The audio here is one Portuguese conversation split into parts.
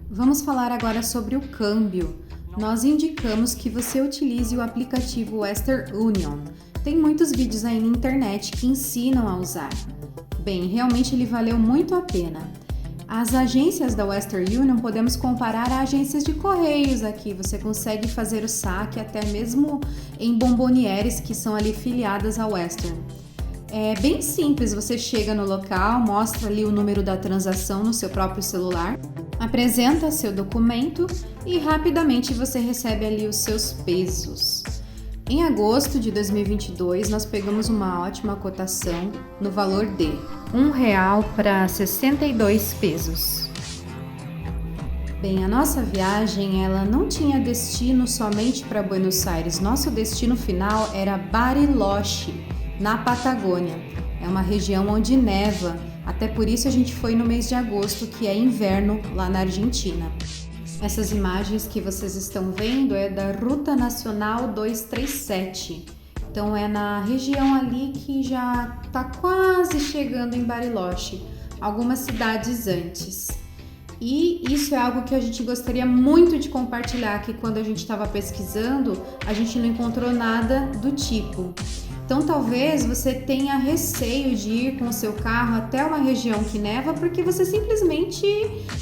Vamos falar agora sobre o câmbio. Nós indicamos que você utilize o aplicativo Western Union. Tem muitos vídeos aí na internet que ensinam a usar. Bem, realmente ele valeu muito a pena. As agências da Western Union podemos comparar a agências de correios aqui. Você consegue fazer o saque até mesmo em bombonieres que são ali filiadas à Western. É bem simples, você chega no local, mostra ali o número da transação no seu próprio celular, apresenta seu documento e rapidamente você recebe ali os seus pesos. Em agosto de 2022, nós pegamos uma ótima cotação no valor de R$1 para 62 pesos. Bem, a nossa viagem ela não tinha destino somente para Buenos Aires. Nosso destino final era Bariloche, na Patagônia. É uma região onde neva, até por isso a gente foi no mês de agosto, que é inverno lá na Argentina. Essas imagens que vocês estão vendo é da Ruta Nacional 237. Então é na região ali que já está quase chegando em Bariloche, algumas cidades antes. E isso é algo que a gente gostaria muito de compartilhar, que quando a gente estava pesquisando, a gente não encontrou nada do tipo. Então talvez você tenha receio de ir com o seu carro até uma região que neva porque você simplesmente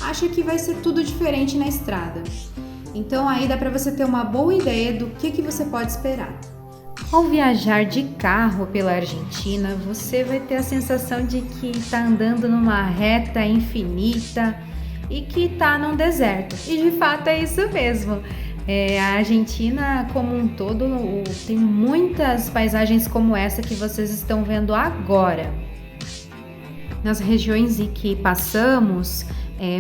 acha que vai ser tudo diferente na estrada. Então aí dá para você ter uma boa ideia do que você pode esperar. Ao viajar de carro pela Argentina, você vai ter a sensação de que está andando numa reta infinita e que está num deserto. E de fato é isso mesmo. A Argentina como um todo tem muitas paisagens como essa que vocês estão vendo agora. Nas regiões em que passamos,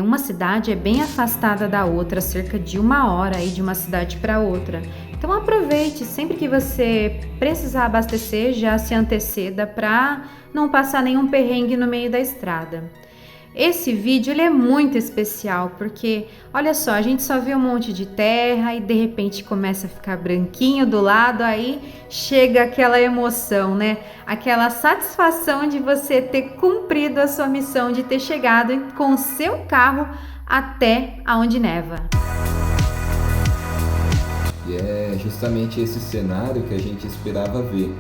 uma cidade é bem afastada da outra, cerca de 1 hora aí de uma cidade para outra. Então aproveite, sempre que você precisar abastecer, já se anteceda para não passar nenhum perrengue no meio da estrada. Esse vídeo ele é muito especial porque, olha só, a gente só vê um monte de terra e de repente começa a ficar branquinho do lado, aí chega aquela emoção, né? Aquela satisfação de você ter cumprido a sua missão, de ter chegado com o seu carro até aonde neva. E é justamente esse cenário que a gente esperava ver.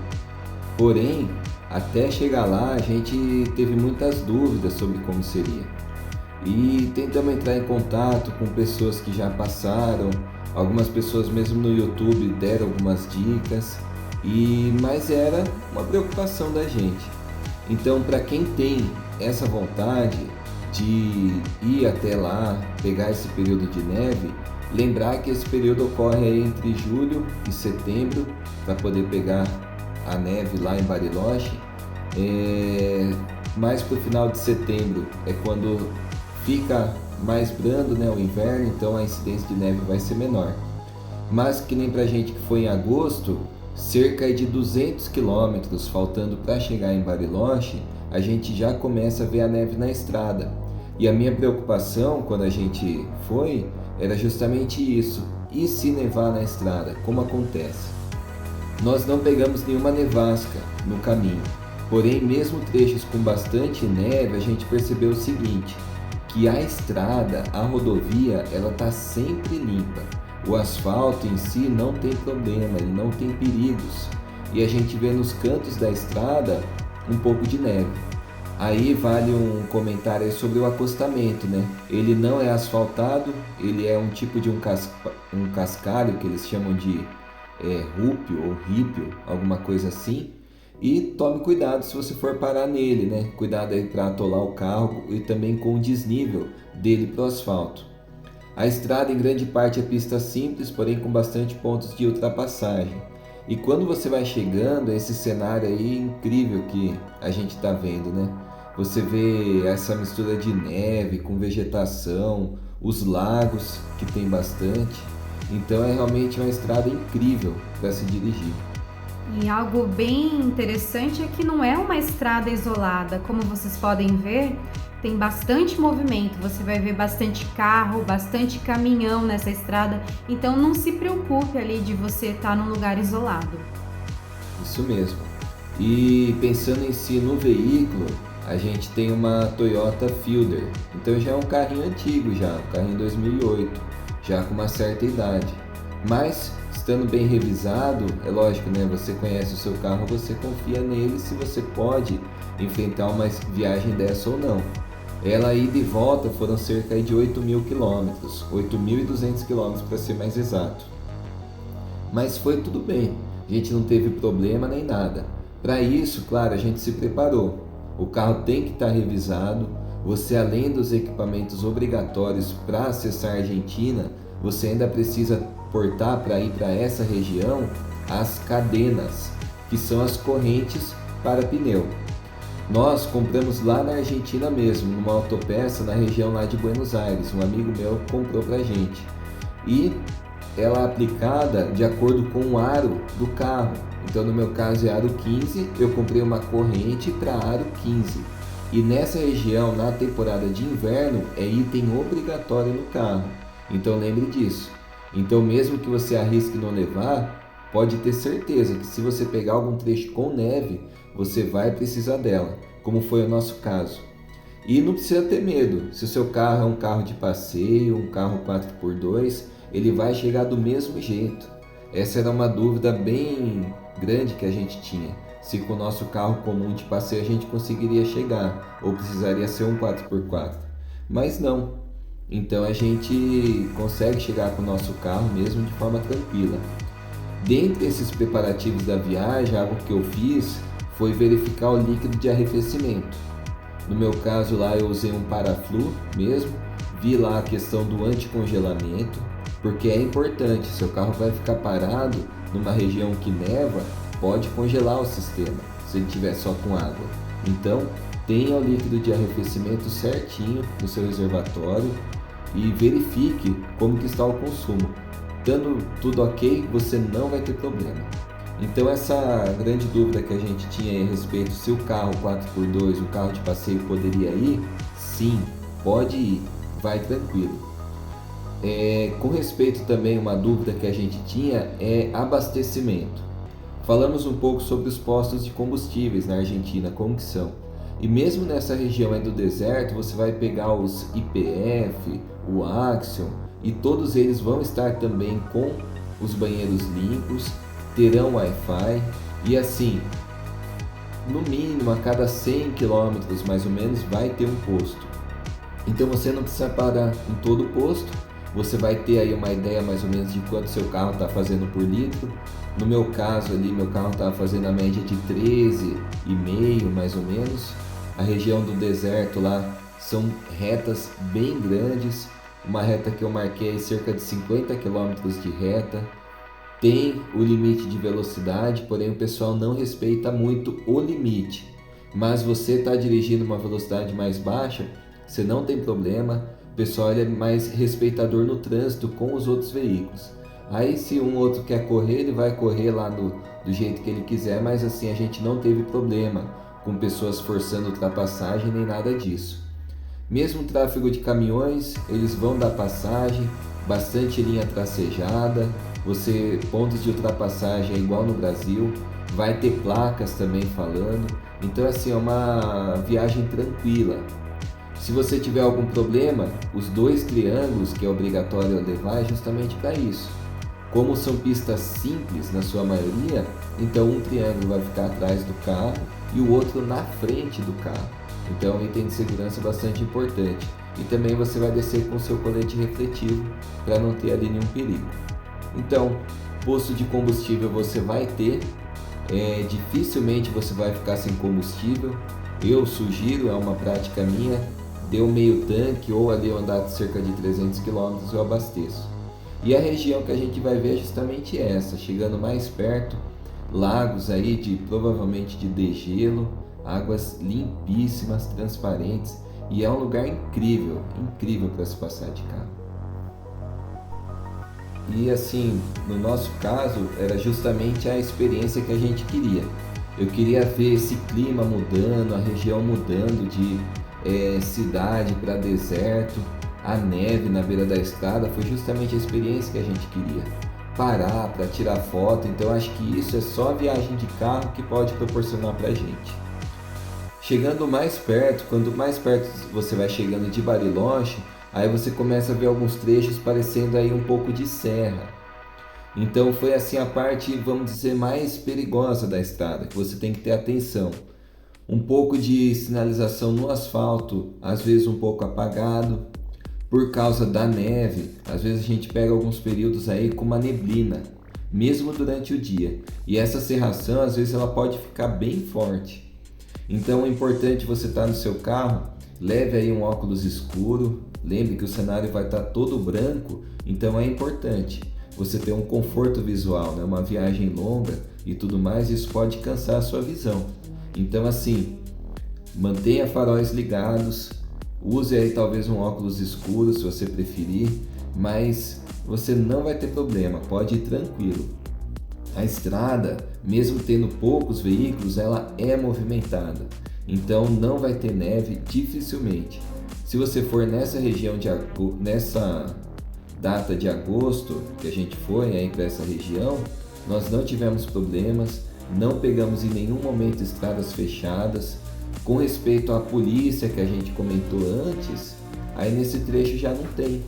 Porém, até chegar lá, a gente teve muitas dúvidas sobre como seria. E tentamos entrar em contato com pessoas que já passaram, algumas pessoas mesmo no YouTube deram algumas dicas, mas era uma preocupação da gente. Então, para quem tem essa vontade de ir até lá, pegar esse período de neve, lembrar que esse período ocorre aí entre julho e setembro, para poder pegar a neve lá em Bariloche. Mais para o final de setembro é quando fica mais brando, né, o inverno, então a incidência de neve vai ser menor. Mas que nem para a gente que foi em agosto, cerca de 200 quilômetros faltando para chegar em Bariloche, a gente já começa a ver a neve na estrada. E a minha preocupação quando a gente foi era justamente isso: e se nevar na estrada, como acontece? Nós não pegamos nenhuma nevasca no caminho, porém mesmo trechos com bastante neve, a gente percebeu o seguinte, que a estrada, a rodovia, ela está sempre limpa. O asfalto em si não tem problema, ele não tem perigos. E a gente vê nos cantos da estrada um pouco de neve. Aí vale um comentário sobre o acostamento, né? Ele não é asfaltado, ele é um tipo de um cascalho que eles chamam de rúpio ou rípio, alguma coisa assim. E tome cuidado se você for parar nele, né? Cuidado aí para atolar o carro e também com o desnível dele para o asfalto. A estrada em grande parte é pista simples, porém com bastante pontos de ultrapassagem. E quando você vai chegando, esse cenário aí incrível que a gente está vendo, né? Você vê essa mistura de neve com vegetação, os lagos que tem bastante. Então é realmente uma estrada incrível para se dirigir. E algo bem interessante é que não é uma estrada isolada, como vocês podem ver, tem bastante movimento, você vai ver bastante carro, bastante caminhão nessa estrada, então não se preocupe ali de você estar num lugar isolado. Isso mesmo. E pensando em si no veículo, a gente tem uma Toyota Fielder, então já é um carrinho antigo já, um carrinho 2008, já com uma certa idade. Mas estando bem revisado, é lógico, né? Você conhece o seu carro, você confia nele se você pode enfrentar uma viagem dessa ou não. Ela ida e volta foram cerca de 8.000 quilômetros, 8.200 quilômetros para ser mais exato. Mas foi tudo bem, a gente não teve problema nem nada. Para isso, claro, a gente se preparou. O carro tem que estar revisado. Você, além dos equipamentos obrigatórios para acessar a Argentina, você ainda precisa portar para ir para essa região as cadenas, que são as correntes para pneu. Nós compramos lá na Argentina mesmo, numa autopeça na região lá de Buenos Aires. Um amigo meu comprou pra gente. E ela é aplicada de acordo com o aro do carro. Então no meu caso é aro 15, eu comprei uma corrente para aro 15. E nessa região, na temporada de inverno, é item obrigatório no carro. Então lembre disso. Então mesmo que você arrisque não levar, pode ter certeza que se você pegar algum trecho com neve, você vai precisar dela, como foi o nosso caso. E não precisa ter medo, se o seu carro é um carro de passeio, um carro 4x2, ele vai chegar do mesmo jeito. Essa era uma dúvida bem grande que a gente tinha, se com o nosso carro comum de passeio a gente conseguiria chegar, ou precisaria ser um 4x4. Mas não, então a gente consegue chegar com o nosso carro mesmo de forma tranquila. Dentre esses preparativos da viagem, algo que eu fiz foi verificar o líquido de arrefecimento. No meu caso lá eu usei um Paraflu mesmo, vi lá a questão do anticongelamento, porque é importante, seu carro vai ficar parado numa região que neva, pode congelar o sistema, se ele estiver só com água. Então, tenha o líquido de arrefecimento certinho no seu reservatório e verifique como que está o consumo. Dando tudo ok, você não vai ter problema. Então essa grande dúvida que a gente tinha a respeito se o carro 4x2, o carro de passeio poderia ir, sim, pode ir, vai tranquilo. Com respeito também, uma dúvida que a gente tinha é abastecimento. Falamos um pouco sobre os postos de combustíveis na Argentina, como que são. E mesmo nessa região aí do deserto, você vai pegar os YPF, o Axion, e todos eles vão estar também com os banheiros limpos, terão Wi-Fi e assim, no mínimo a cada 100 km mais ou menos vai ter um posto. Então você não precisa parar em todo o posto, você vai ter aí uma ideia mais ou menos de quanto seu carro está fazendo por litro. No meu caso ali, meu carro estava fazendo a média de 13,5 mais ou menos. A região do deserto lá são retas bem grandes, uma reta que eu marquei cerca de 50 km de reta. Tem o limite de velocidade, porém o pessoal não respeita muito o limite. Mas você está dirigindo uma velocidade mais baixa, você não tem problema. O pessoal é mais respeitador no trânsito com os outros veículos. Aí se um outro quer correr, ele vai correr lá do jeito que ele quiser, mas assim a gente não teve problema com pessoas forçando ultrapassagem nem nada disso. Mesmo o tráfego de caminhões, eles vão dar passagem, bastante linha tracejada, pontos de ultrapassagem é igual no Brasil, vai ter placas também falando, então assim é uma viagem tranquila. Se você tiver algum problema, os 2 triângulos que é obrigatório levar é justamente para isso. Como são pistas simples na sua maioria, então um triângulo vai ficar atrás do carro e o outro na frente do carro. Então é um item de segurança bastante importante. E também você vai descer com seu colete refletivo para não ter ali nenhum perigo. Então, posto de combustível você vai ter, dificilmente você vai ficar sem combustível. Eu sugiro, é uma prática minha, deu meio tanque ou ali eu andar de cerca de 300 km eu abasteço. E a região que a gente vai ver é justamente essa, chegando mais perto, lagos aí provavelmente de degelo, águas limpíssimas, transparentes, e é um lugar incrível, incrível para se passar de carro. E assim, no nosso caso, era justamente a experiência que a gente queria. Eu queria ver esse clima mudando, a região mudando de cidade para deserto, a neve na beira da estrada, foi justamente a experiência que a gente queria. parar para tirar foto. Então acho que isso é só a viagem de carro que pode proporcionar para a gente. Chegando mais perto, quanto mais perto você vai chegando de Bariloche, aí você começa a ver alguns trechos parecendo aí um pouco de serra. Então foi assim a parte, vamos dizer, mais perigosa da estrada, que você tem que ter atenção. Um pouco de sinalização no asfalto, às vezes um pouco apagado, por causa da neve. Às vezes a gente pega alguns períodos aí com uma neblina, mesmo durante o dia. E essa cerração, às vezes ela pode ficar bem forte. Então é importante você estar no seu carro, leve aí um óculos escuro, lembre que o cenário vai estar todo branco, então é importante você ter um conforto visual, né? Uma viagem longa e tudo mais, isso pode cansar a sua visão. Então assim, mantenha faróis ligados, use aí talvez um óculos escuro se você preferir, mas você não vai ter problema, pode ir tranquilo. A estrada, mesmo tendo poucos veículos, ela é movimentada, então não vai ter neve dificilmente. Se você for nessa região nessa data de agosto que a gente foi aí para essa região, nós não tivemos problemas, não pegamos em nenhum momento estradas fechadas. Com respeito à polícia que a gente comentou antes, aí nesse trecho já não tem.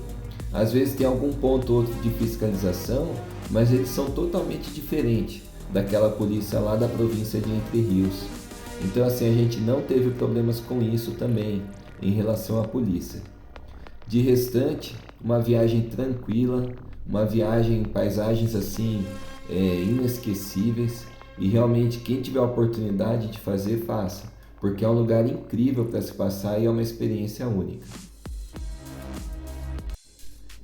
Às vezes tem algum ponto ou outro de fiscalização, mas eles são totalmente diferentes daquela polícia lá da província de Entre Rios. Então assim, a gente não teve problemas com isso também em relação à polícia. De restante, uma viagem tranquila, uma viagem em paisagens assim inesquecíveis, e realmente quem tiver a oportunidade de fazer, faça, porque é um lugar incrível para se passar e é uma experiência única.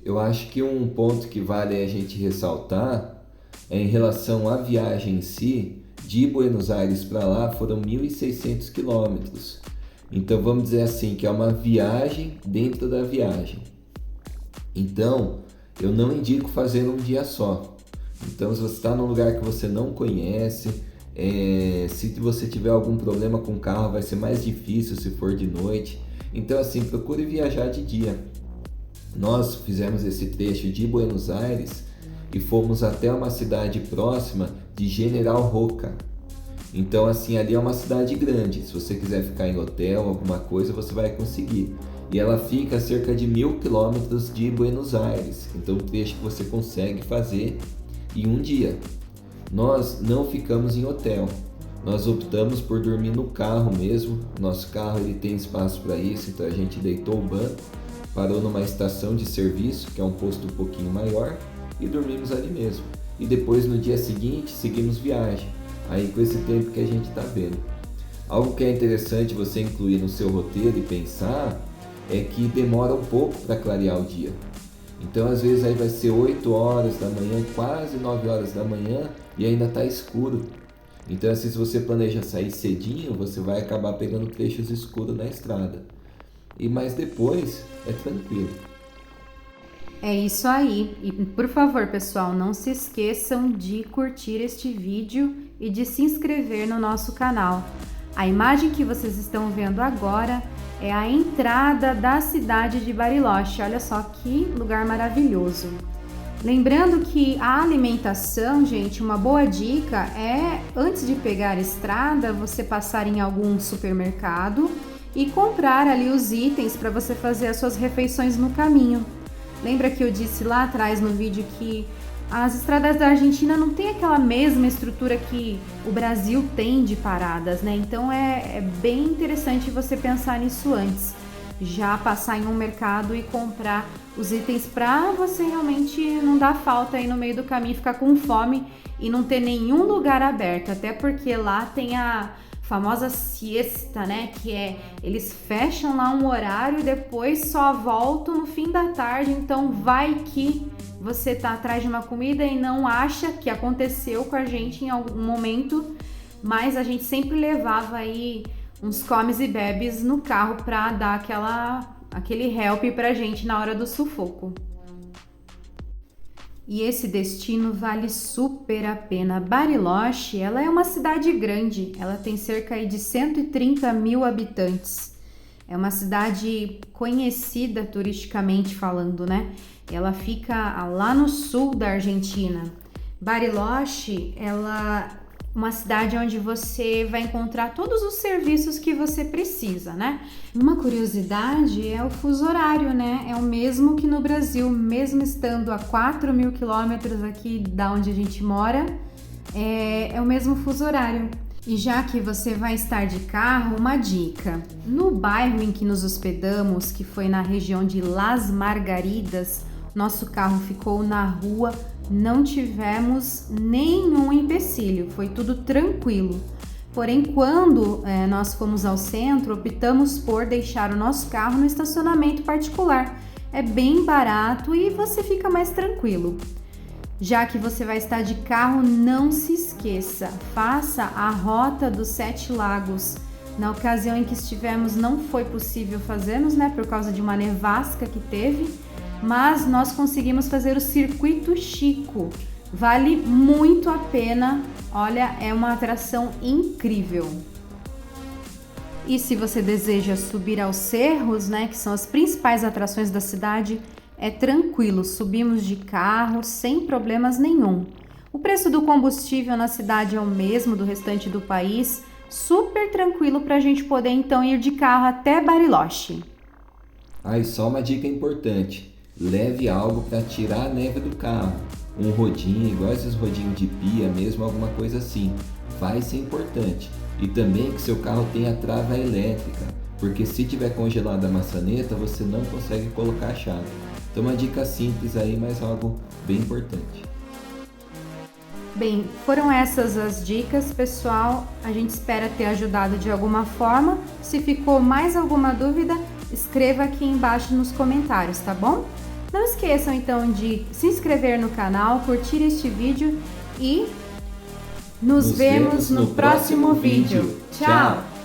Eu acho que um ponto que vale a gente ressaltar é em relação à viagem em si. De Buenos Aires para lá foram 1.600 quilômetros. Então vamos dizer assim, que é uma viagem dentro da viagem. Então eu não indico fazer num dia só. Então se você está num lugar que você não conhece, se você tiver algum problema com o carro vai ser mais difícil se for de noite. Então assim, procure viajar de dia. Nós fizemos esse trecho de Buenos Aires e fomos até uma cidade próxima de General Roca. Então assim, ali é uma cidade grande, se você quiser ficar em hotel, alguma coisa, você vai conseguir. E ela fica a cerca de 1.000 quilômetros de Buenos Aires, então o trecho que você consegue fazer em um dia. Nós não ficamos em hotel, nós optamos por dormir no carro mesmo. Nosso carro ele tem espaço para isso, então a gente deitou o banco, parou numa estação de serviço, que é um posto um pouquinho maior, e dormimos ali mesmo. E depois no dia seguinte seguimos viagem, aí com esse tempo que a gente está vendo. Algo que é interessante você incluir no seu roteiro e pensar é que demora um pouco para clarear o dia. Então às vezes aí vai ser 8 horas da manhã, quase 9 horas da manhã e ainda está escuro. Então assim, se você planeja sair cedinho, você vai acabar pegando trechos escuros na estrada. Mas depois é tranquilo. É isso aí. E por favor, pessoal, não se esqueçam de curtir este vídeo e de se inscrever no nosso canal. A imagem que vocês estão vendo agora é a entrada da cidade de Bariloche. Olha só que lugar maravilhoso. Lembrando que a alimentação, gente, uma boa dica é, antes de pegar a estrada, você passar em algum supermercado e comprar ali os itens para você fazer as suas refeições no caminho. Lembra que eu disse lá atrás no vídeo que as estradas da Argentina não tem aquela mesma estrutura que o Brasil tem de paradas, né? Então é bem interessante você pensar nisso antes. Já passar em um mercado e comprar os itens para você realmente não dar falta aí no meio do caminho, ficar com fome e não ter nenhum lugar aberto. Até porque lá tem a famosa siesta, né? Que é, eles fecham lá um horário e depois só voltam no fim da tarde. Então vai que você tá atrás de uma comida e não acha, que aconteceu com a gente em algum momento, mas a gente sempre levava aí uns comes e bebes no carro para dar aquele help pra gente na hora do sufoco. E esse destino vale super a pena. Bariloche, ela é uma cidade grande, ela tem cerca de 130 mil habitantes. É uma cidade conhecida turisticamente falando, né? Ela fica lá no sul da Argentina. Bariloche, ela é uma cidade onde você vai encontrar todos os serviços que você precisa, né? Uma curiosidade é o fuso horário, né? É o mesmo que no Brasil, mesmo estando a 4.000 quilômetros aqui da onde a gente mora, é o mesmo fuso horário. E já que você vai estar de carro, uma dica. No bairro em que nos hospedamos, que foi na região de Las Margaridas, nosso carro ficou na rua, não tivemos nenhum empecilho, foi tudo tranquilo. Porém, quando nós fomos ao centro, optamos por deixar o nosso carro no estacionamento particular. É bem barato e você fica mais tranquilo. Já que você vai estar de carro, não se esqueça, faça a rota dos 7 lagos. Na ocasião em que estivemos não foi possível fazermos, né, por causa de uma nevasca que teve, mas nós conseguimos fazer o Circuito Chico. Vale muito a pena, olha, é uma atração incrível. E se você deseja subir aos cerros, né, que são as principais atrações da cidade, é tranquilo, subimos de carro sem problemas nenhum. O preço do combustível na cidade é o mesmo do restante do país, super tranquilo para a gente poder então ir de carro até Bariloche. E só uma dica importante, leve algo para tirar a neve do carro, um rodinho, igual esses rodinhos de pia mesmo, alguma coisa assim, vai ser importante. E também que seu carro tenha trava elétrica, porque se tiver congelada a maçaneta, você não consegue colocar a chave. Então uma dica simples aí, mas algo bem importante. Bem, foram essas as dicas, pessoal. A gente espera ter ajudado de alguma forma. Se ficou mais alguma dúvida, escreva aqui embaixo nos comentários, tá bom? Não esqueçam então de se inscrever no canal, curtir este vídeo e nos vemos no próximo vídeo. Tchau!